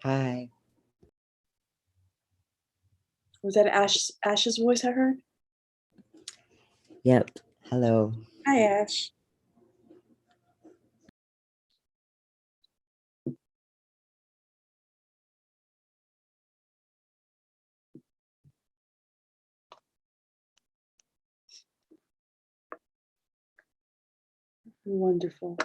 Hi. Was that Ash's voice I heard? Yep. Hello. Hi, Ash. Wonderful.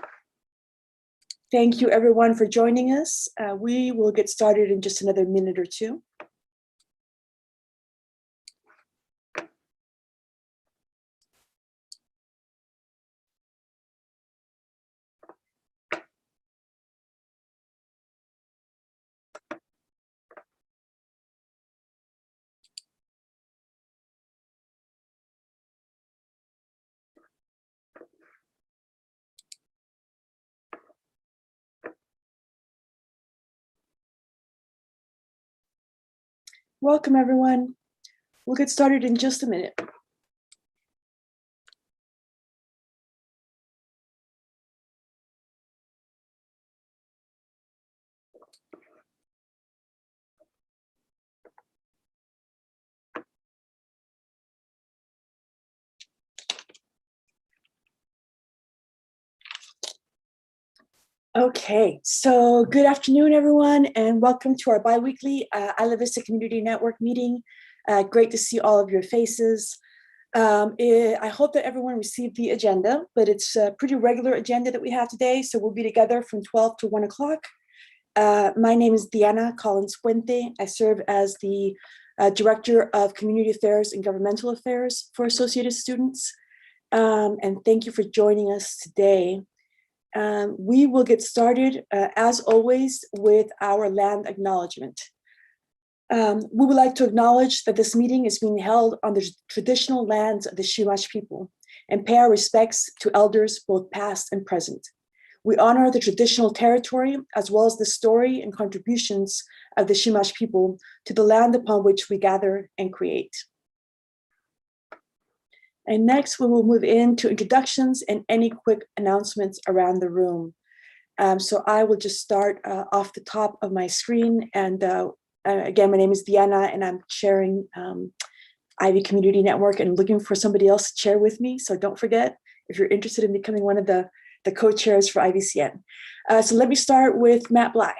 Thank you, everyone, for joining us. We will get started in just another minute or two. Welcome, everyone. We'll get started in just a minute. Okay, so good afternoon, everyone, and welcome to our bi-weekly Ivcn Community Network meeting. Great to see all of your faces. I hope that everyone received the agenda, but it's a pretty regular agenda that we have today, so we'll be together from 12 to 1 o'clock. My name is Diana Collins-Puente. I serve as the Director of Community Affairs and Governmental Affairs for Associated Students, and thank you for joining us today. We will get started, as always, with our land acknowledgement. We would like to acknowledge that this meeting is being held on the traditional lands of the Chumash people and pay our respects to elders both past and present. We honor the traditional territory as well as the story and contributions of the Chumash people to the land upon which we gather and create. And next, we will move into introductions and any quick announcements around the room. So I will just start off the top of my screen. And again, my name is Diana, and I'm chairing Ivy Community Network and looking for somebody else to chair with me. So don't forget, if you're interested in becoming one of the co-chairs for Ivcn. So let me start with Matt Bly.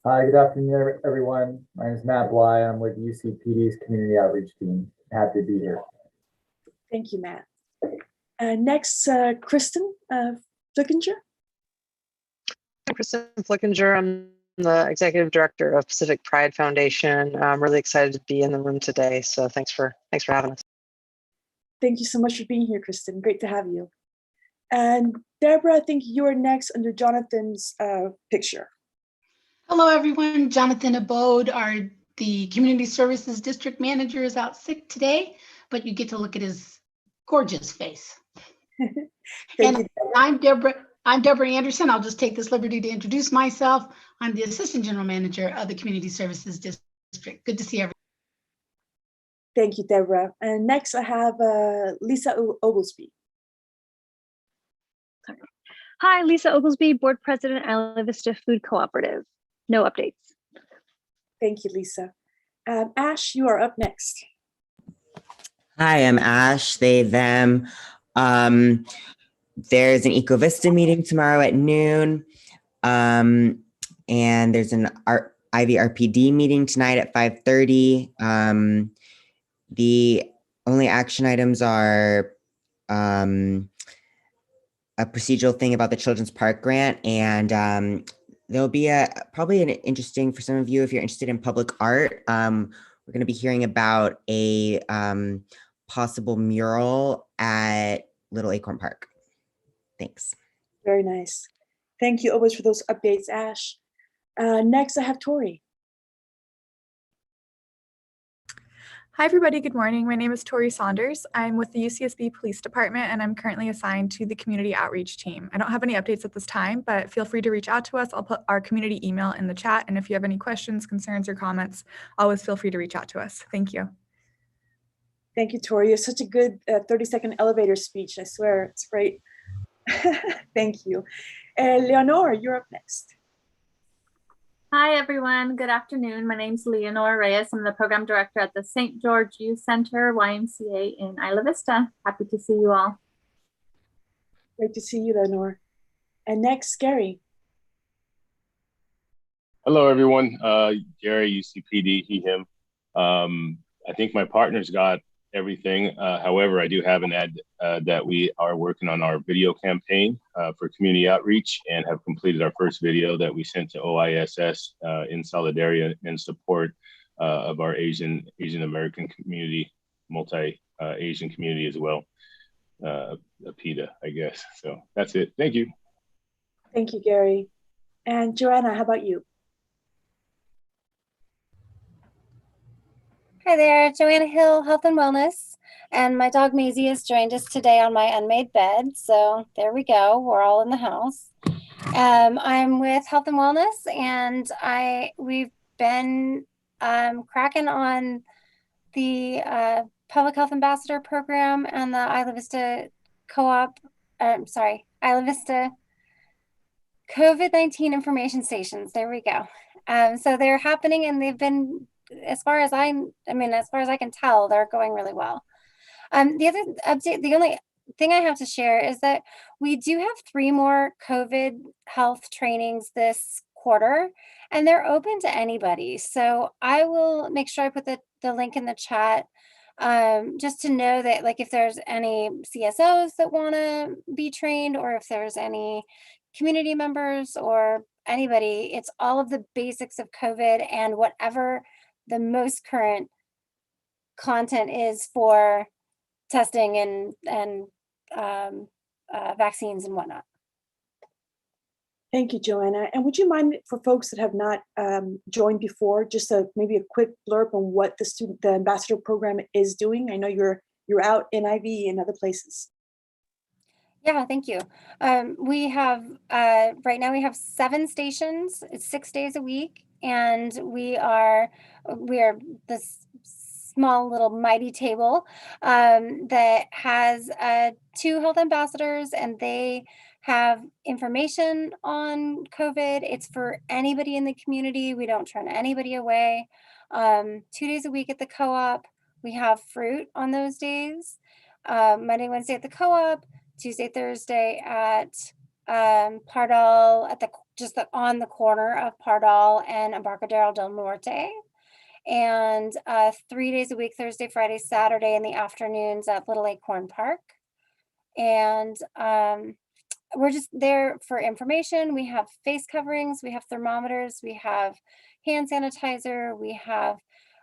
Hi, good afternoon, everyone. My name is Matt Bly. I'm with UCPD's Community Outreach Team. Happy to be here. Thank you, Matt. Next, Kristen Flickinger. I'm Kristen Flickinger. I'm the Executive Director of Pacific Pride Foundation. I'm really excited to be in the room today. So thanks for having us. Thank you so much for being here, Kristen. Great to have you. And Deborah, I think you're next under Jonathan's picture. Hello, everyone. Jonathan Abode, the Community Services District Manager, is out sick today, but you get to look at his gorgeous face. And I'm Deborah Anderson. I'll just take this liberty to introduce myself. I'm the Assistant General Manager of the Community Services District. Good to see everyone. Thank you, Deborah. And next I have Lisa Oglesby. Hi, Lisa Oglesby, Board President, Isla Vista Food Cooperative. No updates. Thank you, Lisa. Ash, you are up next. Hi, I'm Ash, they, them. There's an EcoVista meeting tomorrow at noon. And there's an Ivy RPD meeting tonight at 5:30. The only action items are a procedural thing about the Children's Park grant, and there'll be probably an interesting, for some of you, if you're interested in public art, we're going to be hearing about a possible mural at Little Acorn Park. Thanks. Very nice. Thank you always for those updates, Ash. Next, I have Tori. Hi, everybody. Good morning. My name is Tori Saunders. I'm with the UCSB Police Department, and I'm currently assigned to the Community Outreach Team. I don't have any updates at this time, but feel free to reach out to us. I'll put our community email in the chat, and if you have any questions, concerns, or comments, always feel free to reach out to us. Thank you. Thank you, Tori. You have such a good 30-second elevator speech. I swear, it's great. Thank you. Leonor, you're up next. Hi, everyone. Good afternoon. My name is Leonora Reyes. I'm the program director at the St. George Youth Center, YMCA in Isla Vista. Happy to see you all. Great to see you, Leonor. And next, Gary. Hello, everyone. Gary, UCPD, he, him. I think my partner's got everything. However, I do have an ad that we are working on our video campaign for community outreach and have completed our first video that we sent to OISS in solidarity and support of our Asian American community, multi-Asian community as well. PETA, I guess. So that's it. Thank you. Thank you, Gary. And Joanna, how about you? Hi there, Joanna Hill, Health and Wellness. And my dog Maisie has joined us today on my unmade bed. So there we go, we're all in the house. I'm with Health and Wellness, and we've been cracking on the Public Health Ambassador Program and the Isla Vista Isla Vista COVID-19 information stations. There we go. So they're happening, and they've been, as far as I can tell, they're going really well. The other update, the only thing I have to share is that we do have 3 more COVID health trainings this quarter, and they're open to anybody. So I will make sure I put the link in the chat, just to know that, like, if there's any CSOs that want to be trained, or if there's any community members or anybody, it's all of the basics of COVID and whatever the most current content is for testing and vaccines and whatnot. Thank you, Joanna. And would you mind, for folks that have not joined before, just maybe a quick blurb on what the ambassador program is doing? I know you're out in IV and other places. Yeah, thank you. We have right now we have 7 stations. It's 6 days a week, and we are this small little mighty table that has 2 health ambassadors, and they have information on COVID. It's for anybody in the community. We don't turn anybody away. 2 days a week at the co-op. We have fruit on those days. Monday, Wednesday at the co-op. Tuesday, Thursday at Pardal, on the corner of Pardal and Embarcadero del Norte. And 3 days a week, Thursday, Friday, Saturday in the afternoons at Little Acorn Park. And we're just there for information. We have face coverings, we have thermometers, we have hand sanitizer, we have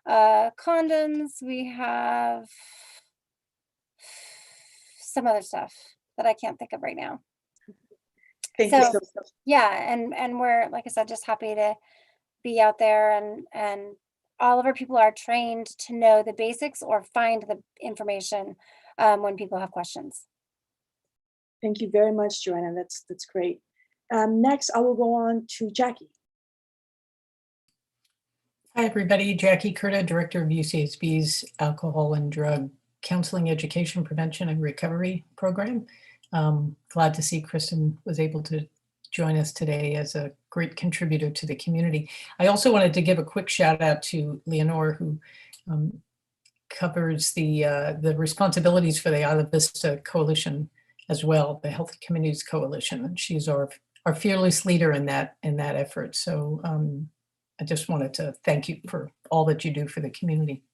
condoms, we have some other stuff that I can't think of right now. Thank you so much. Yeah, and we're, like I said, just happy to be out there, and all of our people are trained to know the basics or find the information when people have questions. Thank you very much, Joanna. That's great. Next, I will go on to Jackie. Hi, everybody. Jackie Curta, Director of UCSB's Alcohol and Drug Counseling, Education, Prevention, and Recovery Program. Glad to see Kristen was able to join us today as a great contributor to the community. I also wanted to give a quick shout out to Leonore, who covers the responsibilities for the Isla Vista Coalition as well, the Healthy Communities Coalition, and she's our fearless leader in that effort. So I just wanted to thank you for all that you do for the community.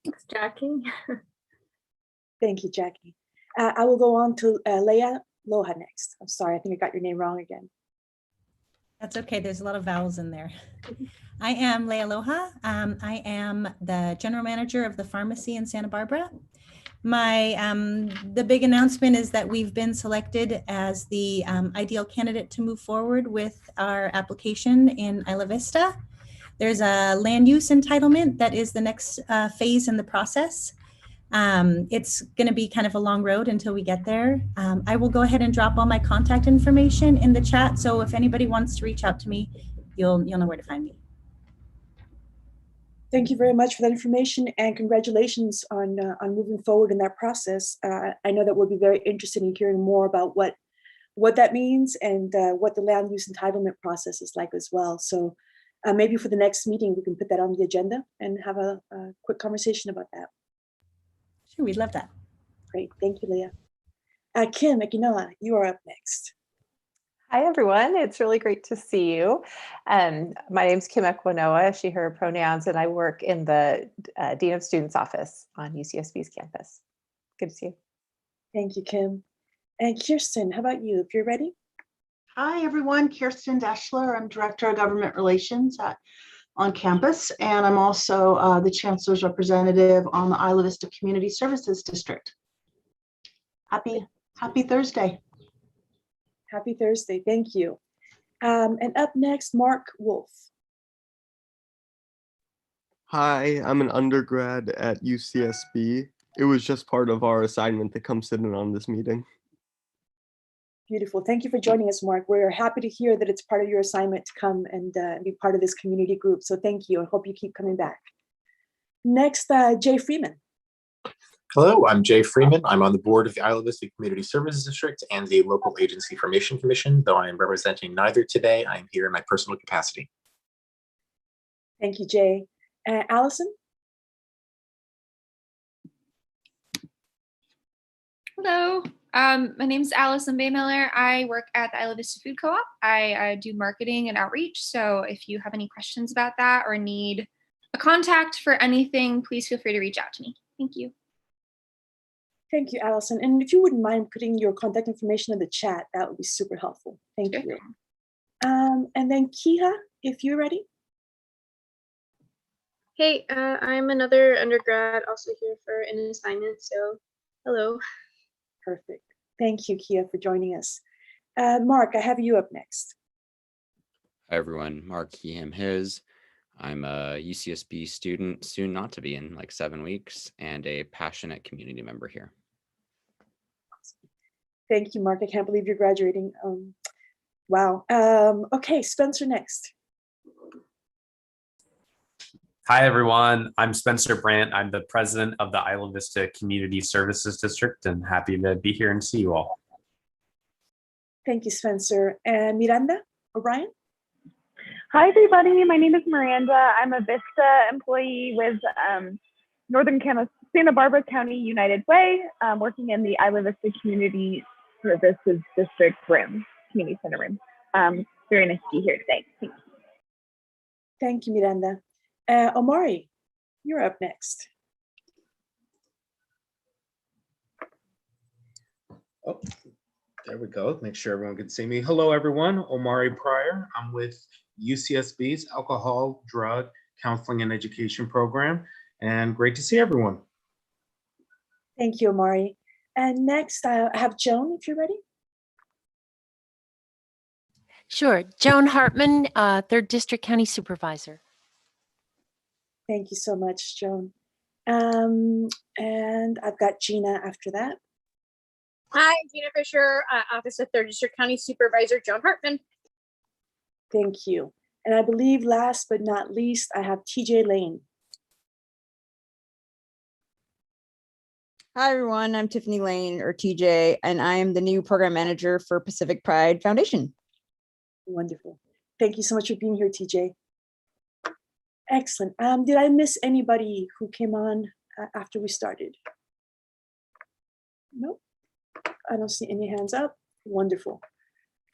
Thanks, Jackie. Thank you, Jackie. I will go on to Leah Loha next. I'm sorry, I think I got your name wrong again. That's okay, there's a lot of vowels in there. I am Leah Loha. I am the general manager of the pharmacy in Santa Barbara. The big announcement is that we've been selected as the ideal candidate to move forward with our application in Isla Vista. There's a land use entitlement that is the next phase in the process. It's going to be kind of a long road until we get there. I will go ahead and drop all my contact information in the chat. So if anybody wants to reach out to me, you'll know where to find me. Thank you very much for that information, and congratulations on moving forward in that process. I know that we'll be very interested in hearing more about what what that means and what the land use entitlement process is like as well. So maybe for the next meeting, we can put that on the agenda and have a quick conversation about that. Sure, we'd love that. Great, thank you, Leah. Kim Akinoa, you are up next. Hi, everyone. It's really great to see you. My name's Kim Equinoa, she, her pronouns, and I work in the Dean of Students office on UCSB's campus. Good to see you. Thank you, Kim. And Kirsten, how about you, if you're ready? Hi, everyone. Kirsten Deschler. I'm Director of Government Relations on campus, and I'm also the Chancellor's representative on the Isla Vista Community Services District. Happy Thursday. Happy Thursday, thank you. And up next, Mark Wolf. Hi, I'm an undergrad at UCSB. It was just part of our assignment to come sit in on this meeting. Beautiful. Thank you for joining us, Mark. We're happy to hear that it's part of your assignment to come and be part of this community group. So thank you. I hope you keep coming back. Next, Jay Freeman. Hello, I'm Jay Freeman. I'm on the board of the Isla Vista Community Services District and the Local Agency Formation Commission. Though I am representing neither today, I am here in my personal capacity. Thank you, Jay. Allison? Hello, my name is Allison Baymiller. I work at the Isla Vista Food Co-op. I do marketing and outreach. So if you have any questions about that or need a contact for anything, please feel free to reach out to me. Thank you. Thank you, Allison. And if you wouldn't mind putting your contact information in the chat, that would be super helpful. Thank you. And then Kiha, if you're ready. Hey, I'm another undergrad also here for an assignment, so hello. Perfect. Thank you, Kia, for joining us. Mark, I have you up next. Hi, everyone. Mark His. I'm a UCSB student, soon not to be in like 7 weeks, and a passionate community member here. Thank you, Mark. I can't believe you're graduating. Wow. Okay, Spencer next. Hi, everyone. I'm Spencer Brandt. I'm the president of the Isla Vista Community Services District and happy to be here and see you all. Thank you, Spencer. And Miranda O'Brien? Hi, everybody. My name is Miranda. I'm a Vista employee with Northern Santa Barbara County United Way, working in the Isla Vista Community Services District room, Community Center room. Very nice to be here today. Thank you. Thank you, Miranda. Omari, you're up next. Oh, there we go. Make sure everyone can see me. Hello, everyone. Omari Pryor. I'm with UCSB's Alcohol, Drug, Counseling, and Education program, and great to see everyone. Thank you, Omari. And next, I have Joan, if you're ready. Sure. Joan Hartman, 3rd District County Supervisor. Thank you so much, Joan. And I've got Gina after that. Hi, Gina Fisher, Office of 3rd District County Supervisor Joan Hartman. Thank you. And I believe last but not least, I have TJ Lane. Hi, everyone. I'm Tiffany Lane, or TJ, and I am the new program manager for Pacific Pride Foundation. Wonderful. Thank you so much for being here, TJ. Excellent. Did I miss anybody who came on after we started? Nope. I don't see any hands up. Wonderful.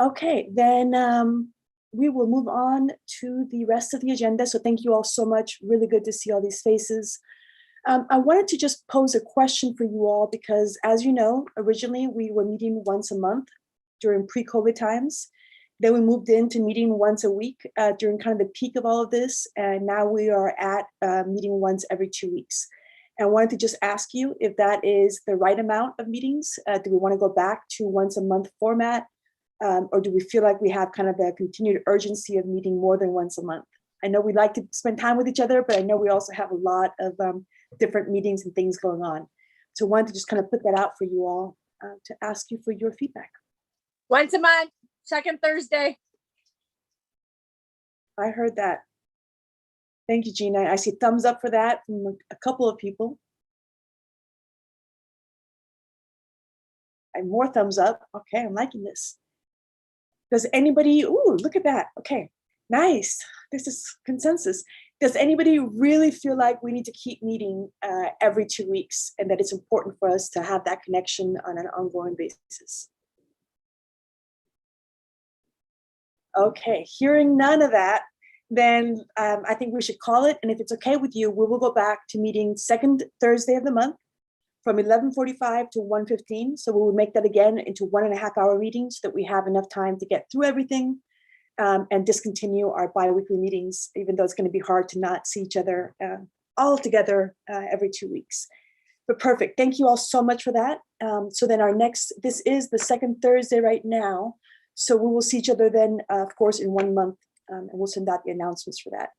Okay, then we will move on to the rest of the agenda. So thank you all so much. Really good to see all these faces. I wanted to just pose a question for you all because, as you know, originally we were meeting once a month during pre-COVID times. Then we moved into meeting once a week during kind of the peak of all of this. And now we are at meeting once every 2 weeks. And I wanted to just ask you if that is the right amount of meetings. Do we want to go back to once a month format? Or do we feel like we have kind of the continued urgency of meeting more than once a month? I know we like to spend time with each other, but I know we also have a lot of different meetings and things going on. So I wanted to just kind of put that out for you all to ask you for your feedback. Once a month, second Thursday. I heard that. Thank you, Gina. I see thumbs up for that from a couple of people. And more thumbs up. Okay, I'm liking this. Does anybody, ooh, look at that. Okay, nice. This is consensus. Does anybody really feel like we need to keep meeting every 2 weeks and that it's important for us to have that connection on an ongoing basis? Okay, hearing none of that, then I think we should call it. And if it's okay with you, we will go back to meeting second Thursday of the month from 11:45 to 1:15. So we will make that again into 1.5-hour meetings so that we have enough time to get through everything and discontinue our bi-weekly meetings, even though it's going to be hard to not see each other all together every 2 weeks. But perfect. Thank you all so much for that. So then this is the second Thursday right now. So we will see each other then, of course, in 1 month, and we'll send out the announcements for that.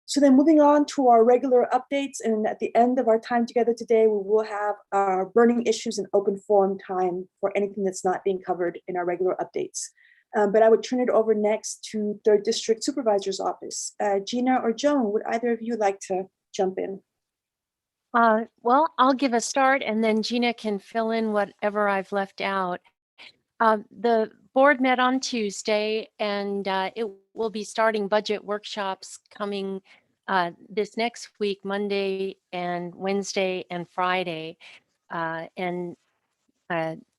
So then moving on to our regular updates, and at the end of our time together today, we will have our burning issues and open forum time for anything that's not being covered in our regular updates. But I would turn it over next to 3rd District Supervisor's Office. Gina or Joan, would either of you like to jump in? Well, I'll give a start and then Gina can fill in whatever I've left out. The board met on Tuesday and it will be starting budget workshops coming this next week, Monday and Wednesday and Friday.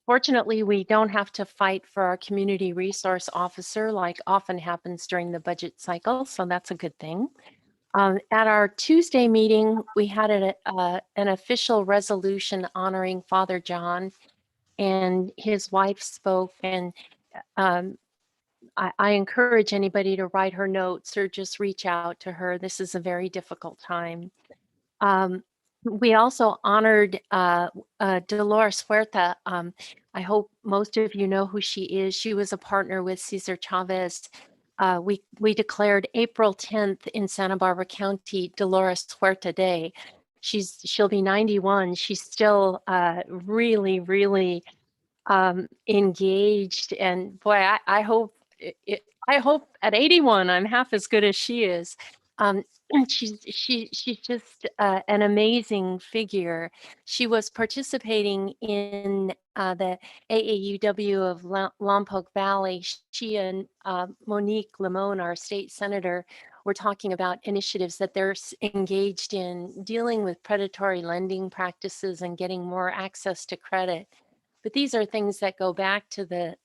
Fortunately, we don't have to fight for our community resource officer like often happens during the budget cycle, so that's a good thing. At our Tuesday meeting, we had an official resolution honoring Father John, and his wife spoke, and I encourage anybody to write her notes or just reach out to her. This is a very difficult time. We also honored Dolores Huerta. I hope most of you know who she is. She was a partner with Cesar Chavez. We declared April 10th in Santa Barbara County Dolores Huerta Day. She'll be 91. She's still really, really engaged, and boy, I hope I hope at 81 I'm half as good as she is. She's just an amazing figure. She was participating in the AAUW of Lompoc Valley. She and Monique Limon, our state senator, were talking about initiatives that they're engaged in dealing with predatory lending practices and getting more access to credit. But these are things that go back to the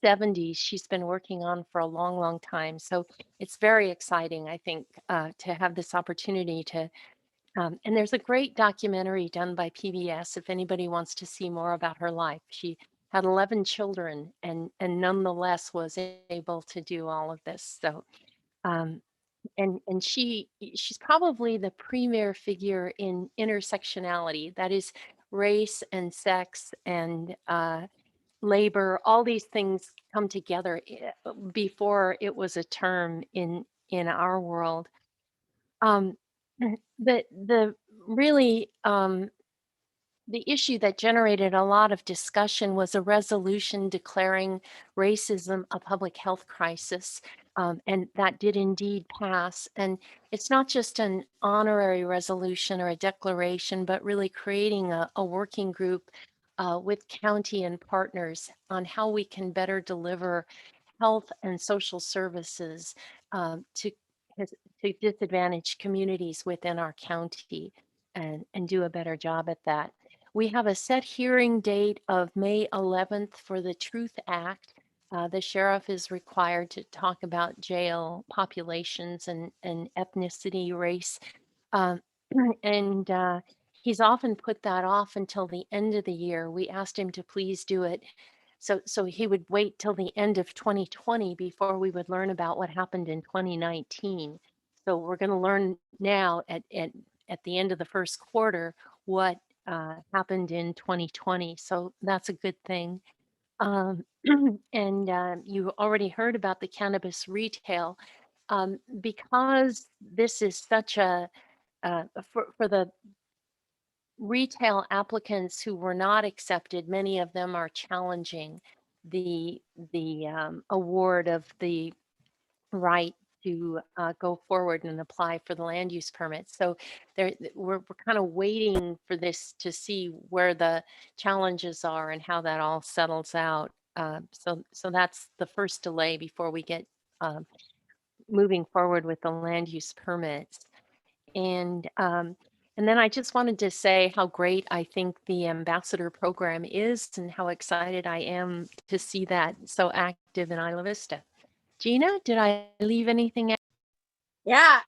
70s. She's been working on for a long, long time. So it's very exciting, I think, to have this opportunity to, and there's a great documentary done by PBS if anybody wants to see more about her life. She had 11 children and nonetheless was able to do all of this. So, and she's probably the premier figure in intersectionality, that is race and sex and labor, all these things come together before it was a term in our world. The really the issue that generated a lot of discussion was a resolution declaring racism a public health crisis. And that did indeed pass. And it's not just an honorary resolution or a declaration, but really creating a working group with county and partners on how we can better deliver health and social services to disadvantaged communities within our county and do a better job at that. We have a set hearing date of May 11th for the Truth Act. The sheriff is required to talk about jail populations and ethnicity, race. And he's often put that off until the end of the year. We asked him to please do it. So he would wait till the end of 2020 before we would learn about what happened in 2019. So we're going to learn now at the end of the first quarter what happened in 2020. So that's a good thing. And you already heard about the cannabis retail. Because this is such a, for the retail applicants who were not accepted, many of them are challenging the award of the right to go forward and apply for the land use permit. So we're kind of waiting for this to see where the challenges are and how that all settles out. So that's the first delay before we get moving forward with the land use permits. And then I just wanted to say how great I think the ambassador program is and how excited I am to see that so active in Isla Vista. Gina, did I leave anything out? Yeah,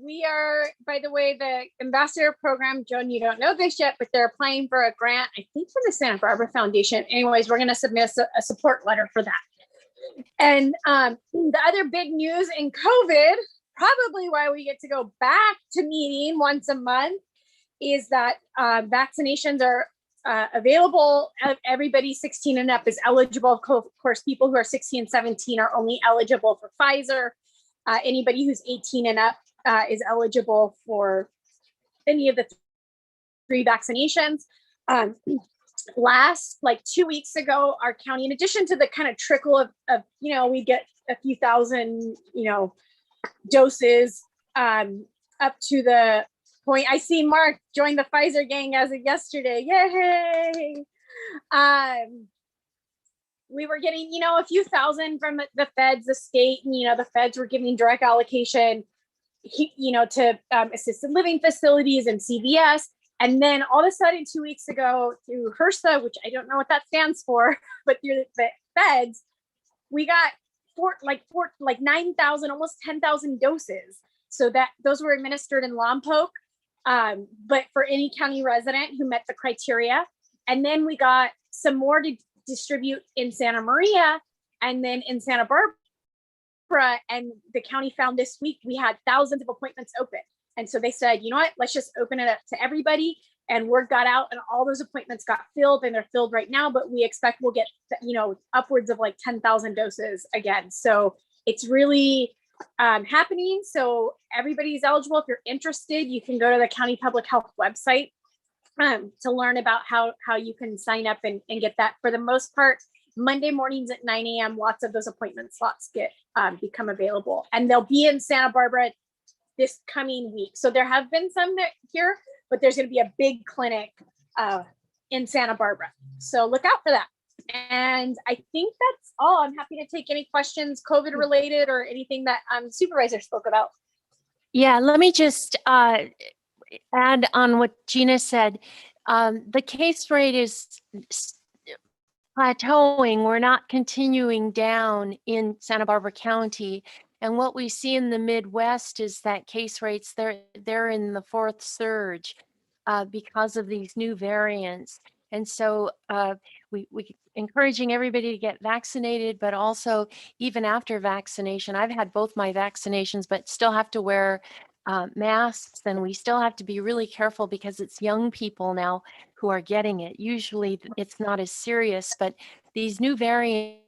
we are, by the way, the ambassador program, Joan, you don't know this yet, but they're applying for a grant, I think from the Santa Barbara Foundation. Anyways, we're going to submit a support letter for that. And the other big news in COVID, probably why we get to go back to meeting once a month, is that vaccinations are available. Everybody 16 and up is eligible. Of course, people who are 16 and 17 are only eligible for Pfizer. Anybody who's 18 and up is eligible for any of the 3 vaccinations. Last, like 2 weeks ago, our county, in addition to the kind of trickle of we get a few thousand, doses up to the point. I see Mark join the Pfizer gang as of yesterday. Yay! We were getting, a few thousand from the feds, the state, and, the feds were giving direct allocation, to assisted living facilities and CVS. And then all of a sudden, 2 weeks ago, through HRSA, which I don't know what that stands for, but through the feds, we got 9,000, almost 10,000 doses. So that those were administered in Lompoc, but for any county resident who met the criteria. And then we got some more to distribute in Santa Maria and then in Santa Barbara. And the county found this week we had thousands of appointments open. And so they said, you know what, let's just open it up to everybody. And word got out and all those appointments got filled, and they're filled right now, but we expect we'll get, upwards of like 10,000 doses again. So it's really happening. So everybody's eligible. If you're interested, you can go to the county public health website to learn about how you can sign up and get that. For the most part, Monday mornings at 9 a.m., lots of those appointment slots become available. And they'll be in Santa Barbara this coming week. So there have been some here, but there's going to be a big clinic in Santa Barbara. So look out for that. And I think that's all. I'm happy to take any questions, COVID related or anything that supervisor spoke about. Yeah, let me just add on what Gina said. The case rate is plateauing. We're not continuing down in Santa Barbara County. And what we see in the Midwest is that case rates, they're in the 4th surge because of these new variants. And so we encouraging everybody to get vaccinated, but also even after vaccination, I've had both my vaccinations, but still have to wear masks, and we still have to be really careful because it's young people now who are getting it. Usually it's not as serious, but these new variants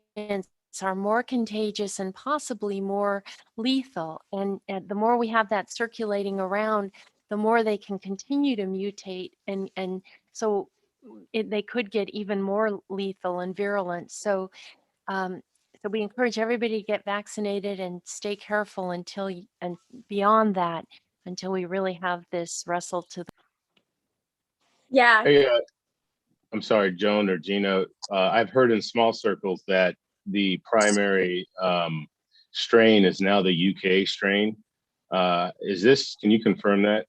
are more contagious and possibly more lethal. And the more we have that circulating around, the more they can continue to mutate. And so they could get even more lethal and virulent. So we encourage everybody to get vaccinated and stay careful and beyond that, until we really have this wrestle to the. Yeah. Hey, I'm sorry, Joan or Gina. I've heard in small circles that the primary strain is now the UK strain. Can you confirm that?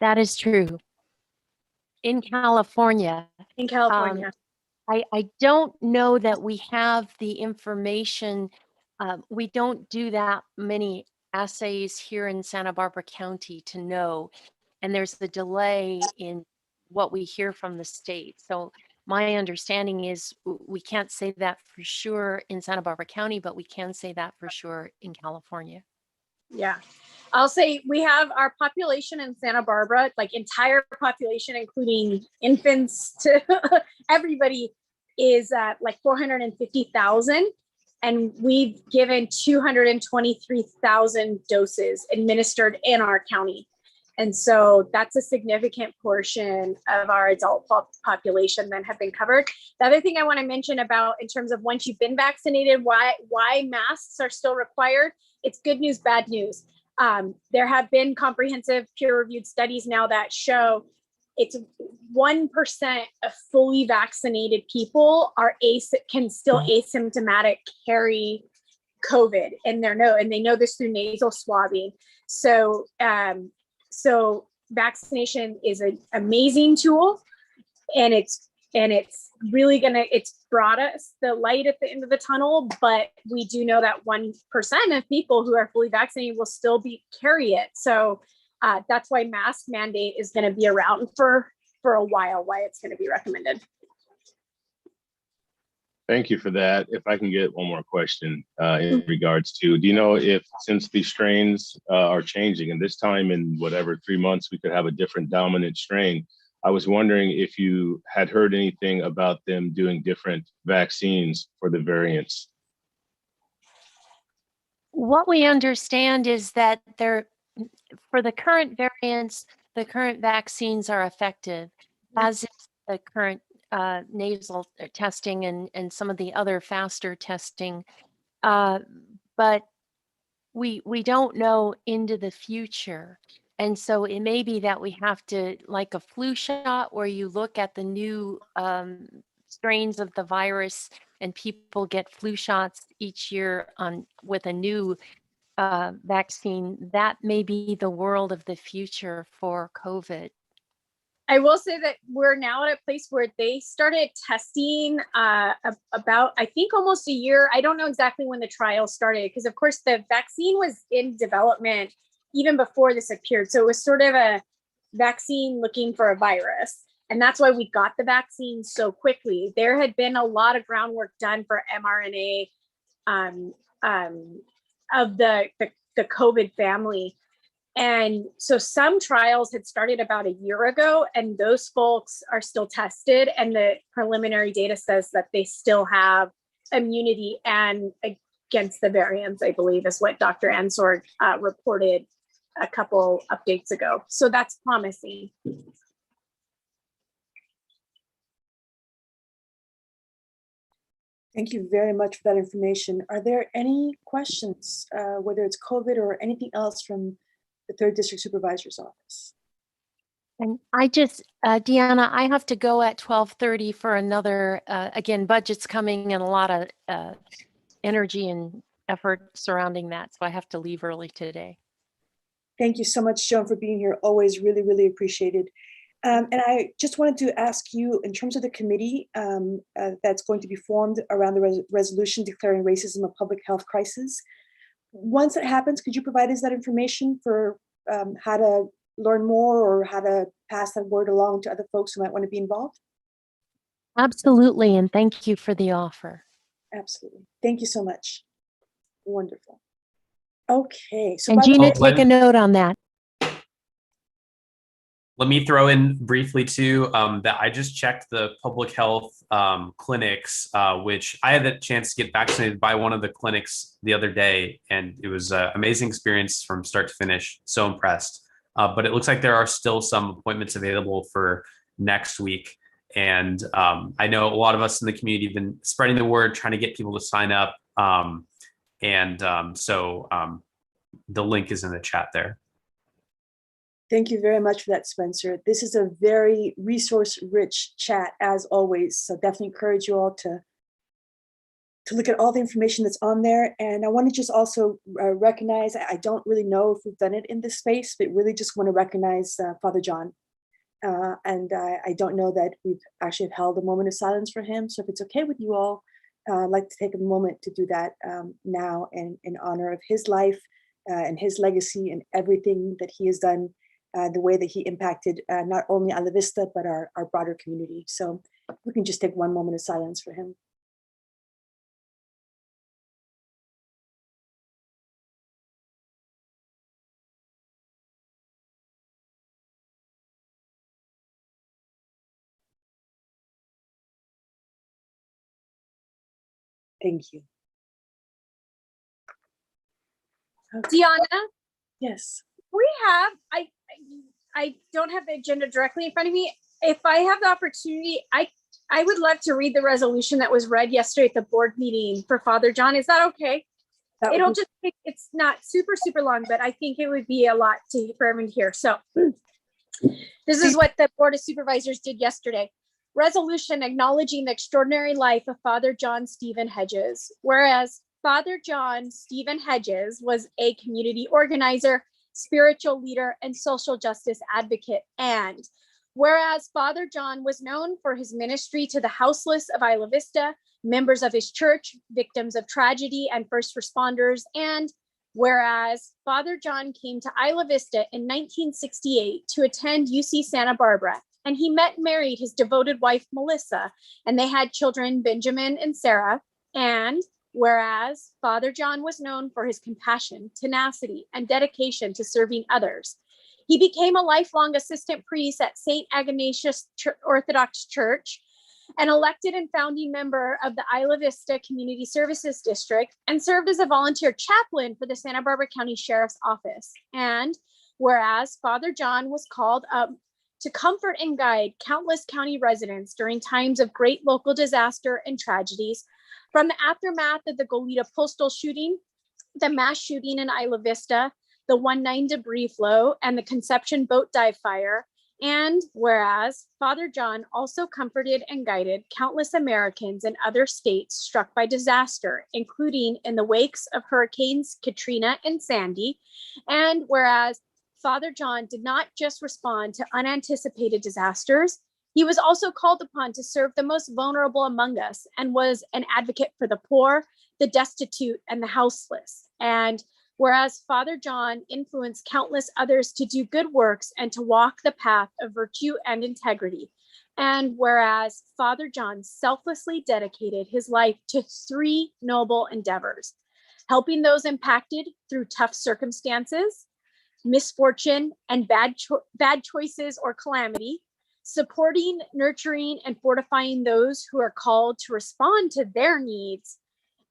That is true. In California. In California. I don't know that we have the information. We don't do that many assays here in Santa Barbara County to know. And there's the delay in what we hear from the state. So my understanding is we can't say that for sure in Santa Barbara County, but we can say that for sure in California. Yeah. I'll say we have our population in Santa Barbara, like entire population, including infants to everybody, is like 450,000. And we've given 223,000 doses administered in our county. And so that's a significant portion of our adult population that have been covered. The other thing I want to mention about in terms of once you've been vaccinated, why masks are still required, it's good news, bad news. There have been comprehensive peer-reviewed studies now that show it's 1% of fully vaccinated people can still asymptomatic carry COVID in their nose, and they know this through nasal swabbing. So, so vaccination is an amazing tool, and it's really it's brought us the light at the end of the tunnel. But we do know that 1% of people who are fully vaccinated will still carry it. So that's why mask mandate is going to be around for a while. Why it's going to be recommended. Thank you for that. If I can get one more question in regards to, do you know if, since the strains are changing, and this time in whatever 3 months we could have a different dominant strain, I was wondering if you had heard anything about them doing different vaccines for the variants? What we understand is that for the current variants, the current vaccines are effective, as is the current nasal testing and some of the other faster testing. But we don't know into the future. And so it may be that we have to, like a flu shot, where you look at the new strains of the virus and people get flu shots each year with a new vaccine. That may be the world of the future for COVID. I will say that we're now at a place where they started testing about, I think, almost a year. I don't know exactly when the trial started, because of course the vaccine was in development even before this appeared. So it was sort of a vaccine looking for a virus. And that's why we got the vaccine so quickly. There had been a lot of groundwork done for mRNA of the COVID family. And so some trials had started about a year ago, and those folks are still tested. And the preliminary data says that they still have immunity and against the variants, I believe, is what Dr. Ansorg reported a couple updates ago. So that's promising. Thank you very much for that information. Are there any questions, whether it's COVID or anything else from the 3rd District Supervisor's Office? And I just, Deanna, I have to go at 12:30 for another, again, budget's coming and a lot of energy and effort surrounding that. So I have to leave early today. Thank you so much, Joan, for being here. Always really, really appreciated. And I just wanted to ask you, in terms of the committee that's going to be formed around the resolution declaring racism a public health crisis, once it happens, could you provide us that information for how to learn more or how to pass that word along to other folks who might want to be involved? Absolutely, and thank you for the offer. Absolutely. Thank you so much. Wonderful. Okay. So and Gina, take a note on that. Let me throw in briefly too that I just checked the public health clinics, which I had the chance to get vaccinated by one of the clinics the other day, and it was an amazing experience from start to finish. So impressed. But it looks like there are still some appointments available for next week. And I know a lot of us in the community have been spreading the word, trying to get people to sign up. So the link is in the chat there. Thank you very much for that, Spencer. This is a very resource-rich chat, as always. So definitely encourage you all to look at all the information that's on there. And I want to just also recognize, I don't really know if we've done it in this space, but really just want to recognize Father John. And I don't know that we've actually held a moment of silence for him. So if it's okay with you all, I'd like to take a moment to do that now in honor of his life and his legacy and everything that he has done. The way that he impacted not only Isla Vista, but our broader community. So we can just take one moment of silence for him. Thank you. Okay. Deanna? Yes. We have, I don't have the agenda directly in front of me. If I have the opportunity, I would love to read the resolution that was read yesterday at the board meeting for Father John. Is that okay? It'll just take, it's not super long, but I think it would be a lot for everyone to hear. So This is what the Board of Supervisors did yesterday. Resolution acknowledging the extraordinary life of Father John Stephen Hedges. Whereas Father John Stephen Hedges was a community organizer, spiritual leader, and social justice advocate. And whereas Father John was known for his ministry to the houseless of Isla Vista, members of his church, victims of tragedy, and first responders. And whereas Father John came to Isla Vista in 1968 to attend UC Santa Barbara, and he met and married his devoted wife, Melissa, and they had children, Benjamin and Sarah. And whereas Father John was known for his compassion, tenacity, and dedication to serving others, he became a lifelong assistant priest at St. Ignatius Orthodox Church, an elected and founding member of the Isla Vista Community Services District, and served as a volunteer chaplain for the Santa Barbara County Sheriff's Office. And whereas Father John was called up to comfort and guide countless county residents during times of great local disaster and tragedies, from the aftermath of the Goleta postal shooting, the mass shooting in Isla Vista, the 1-9 debris flow, and the Conception boat dive fire. And whereas Father John also comforted and guided countless Americans in other states struck by disaster, including in the wakes of Hurricanes Katrina and Sandy. And whereas Father John did not just respond to unanticipated disasters, he was also called upon to serve the most vulnerable among us and was an advocate for the poor, the destitute, and the houseless. And whereas Father John influenced countless others to do good works and to walk the path of virtue and integrity. And whereas Father John selflessly dedicated his life to 3 noble endeavors: helping those impacted through tough circumstances, misfortune, and bad choices or calamity, supporting, nurturing, and fortifying those who are called to respond to their needs,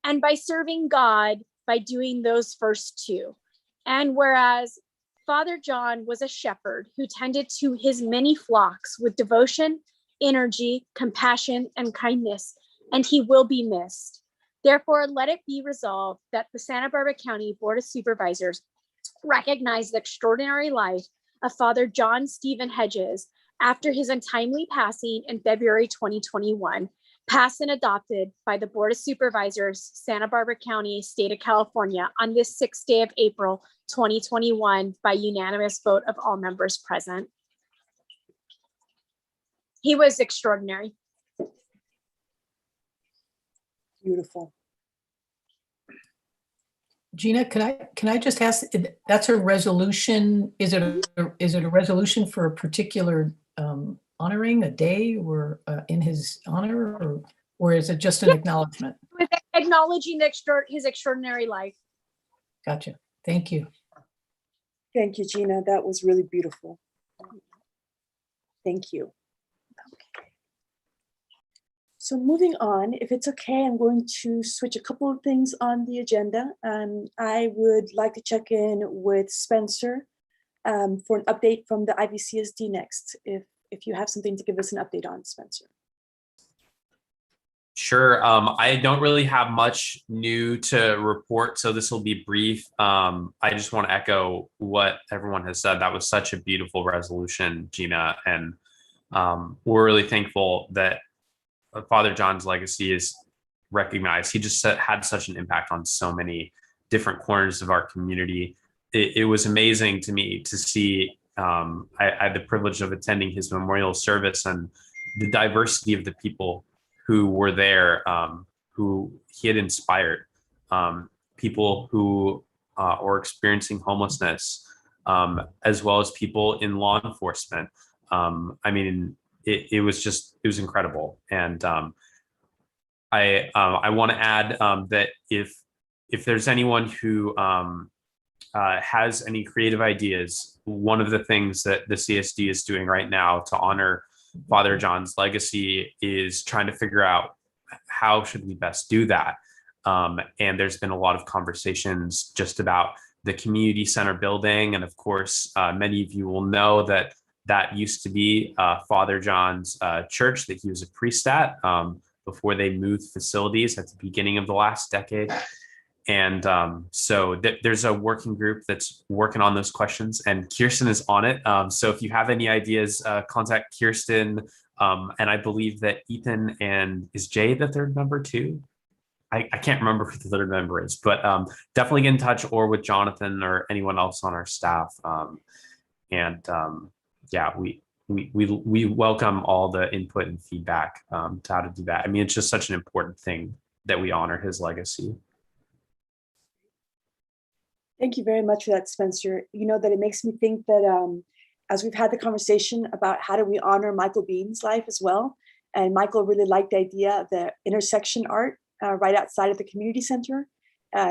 and by serving God by doing those first 2. And whereas Father John was a shepherd who tended to his many flocks with devotion, energy, compassion, and kindness, and he will be missed. Therefore, let it be resolved that the Santa Barbara County Board of Supervisors recognize the extraordinary life of Father John Stephen Hedges after his untimely passing in February 2021, passed and adopted by the Board of Supervisors, Santa Barbara County, State of California, on this 6th day of April 2021 by unanimous vote of all members present. He was extraordinary. Beautiful. Gina, can I just ask, that's a resolution, is it a resolution for a particular honoring a day or in his honor, or is it just an acknowledgement? With acknowledging his extraordinary life. Gotcha. Thank you. Thank you, Gina. That was really beautiful. Thank you. Okay. So moving on, if it's okay, I'm going to switch a couple of things on the agenda. I would like to check in with Spencer for an update from the IVCSD next, if you have something to give us an update on, Spencer. Sure. I don't really have much new to report, so this will be brief. I just want to echo what everyone has said. That was such a beautiful resolution, Gina, and we're really thankful that Father John's legacy is recognized. He just had such an impact on so many different corners of our community. It was amazing to me to see. I had the privilege of attending his memorial service and the diversity of the people who were there, who he had inspired, people who were experiencing homelessness, as well as people in law enforcement. I mean, it was incredible. And I want to add that if there's anyone who has any creative ideas, one of the things that the CSD is doing right now to honor Father John's legacy is trying to figure out how should we best do that. And there's been a lot of conversations just about the community center building. And of course, many of you will know that used to be Father John's church that he was a priest at before they moved facilities at the beginning of the last decade. And so there's a working group that's working on those questions, and Kirsten is on it. So if you have any ideas, contact Kirsten. And I believe that Ethan and is Jay the third member too? I can't remember who the third member is, but definitely get in touch, or with Jonathan or anyone else on our staff. Yeah, we welcome all the input and feedback to how to do that. I mean, it's just such an important thing that we honor his legacy. Thank you very much for that, Spencer. You know that it makes me think that as we've had the conversation about how do we honor Michael Bean's life as well, and Michael really liked the idea of the intersection art right outside of the community center.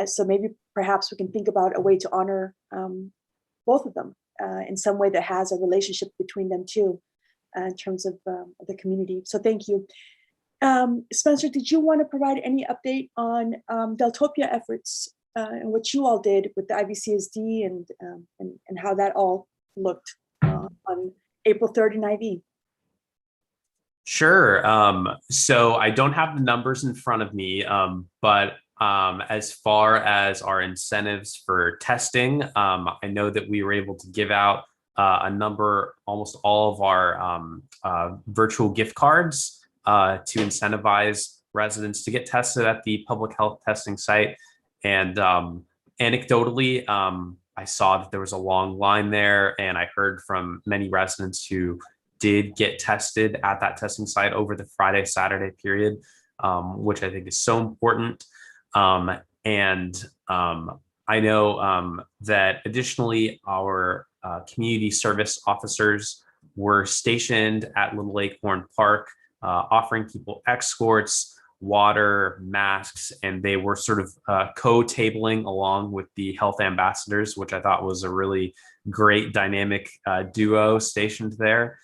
So maybe perhaps we can think about a way to honor both of them in some way that has a relationship between them too, in terms of the community. So thank you. Spencer, did you want to provide any update on Deltopia efforts and what you all did with the IVCSD and how that all looked on April 3rd in IV? Sure. So I don't have the numbers in front of me, but as far as our incentives for testing, I know that we were able to give out a number, almost all of our virtual gift cards to incentivize residents to get tested at the public health testing site. And anecdotally, I saw that there was a long line there, and I heard from many residents who did get tested at that testing site over the Friday, Saturday period, which I think is so important. I know that additionally, our community service officers were stationed at Little Acorn Park, offering people escorts, water, masks, and they were sort of co-tabling along with the health ambassadors, which I thought was a really great dynamic duo stationed there.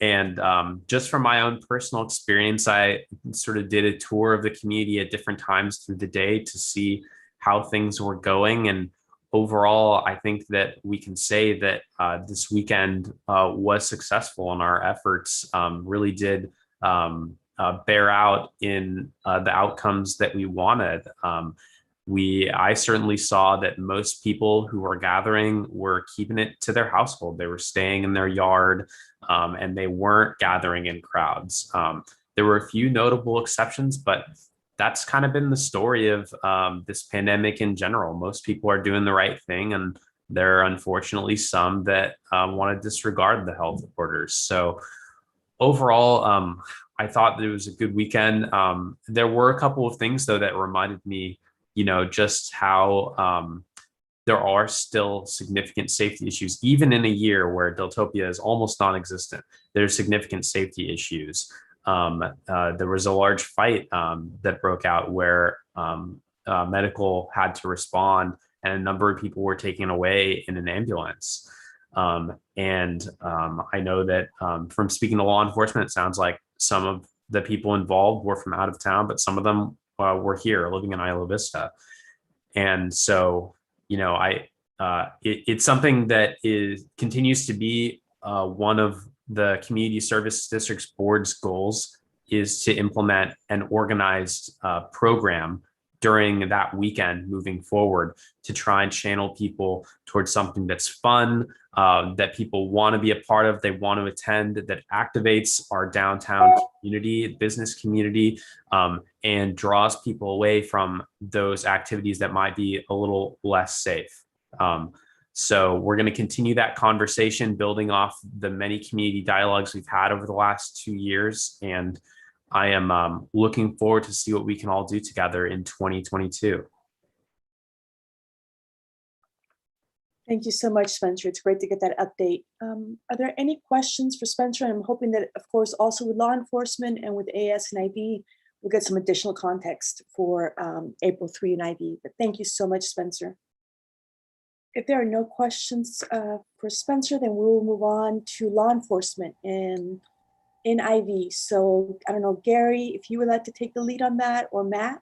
And just from my own personal experience, I sort of did a tour of the community at different times through the day to see how things were going. And overall, I think that we can say that this weekend was successful, and our efforts really did bear out in the outcomes that we wanted. I certainly saw that most people who were gathering were keeping it to their household. They were staying in their yard, and they weren't gathering in crowds. There were a few notable exceptions, but that's kind of been the story of this pandemic in general. Most people are doing the right thing, and there are unfortunately some that want to disregard the health orders. So overall, I thought that it was a good weekend. There were a couple of things, though, that reminded me, just how there are still significant safety issues, even in a year where Deltopia is almost non-existent. There's significant safety issues. There was a large fight that broke out where medical had to respond, and a number of people were taken away in an ambulance. I know that from speaking to law enforcement, it sounds like some of the people involved were from out of town, but some of them were here living in Isla Vista. And so, it's something that continues to be one of the Community Service District's board's goals, is to implement an organized program during that weekend moving forward to try and channel people towards something that's fun, that people want to be a part of, they want to attend, that activates our downtown community, business community, and draws people away from those activities that might be a little less safe. So we're going to continue that conversation, building off the many community dialogues we've had over the last 2 years. And I am looking forward to see what we can all do together in 2022. Thank you so much, Spencer. It's great to get that update. Are there any questions for Spencer? I'm hoping that, of course, also with law enforcement and with AS and IV, we'll get some additional context for April 3 and IV. But thank you so much, Spencer. If there are no questions for Spencer, then we will move on to law enforcement in IV. So I don't know, Gary, if you would like to take the lead on that, or Matt?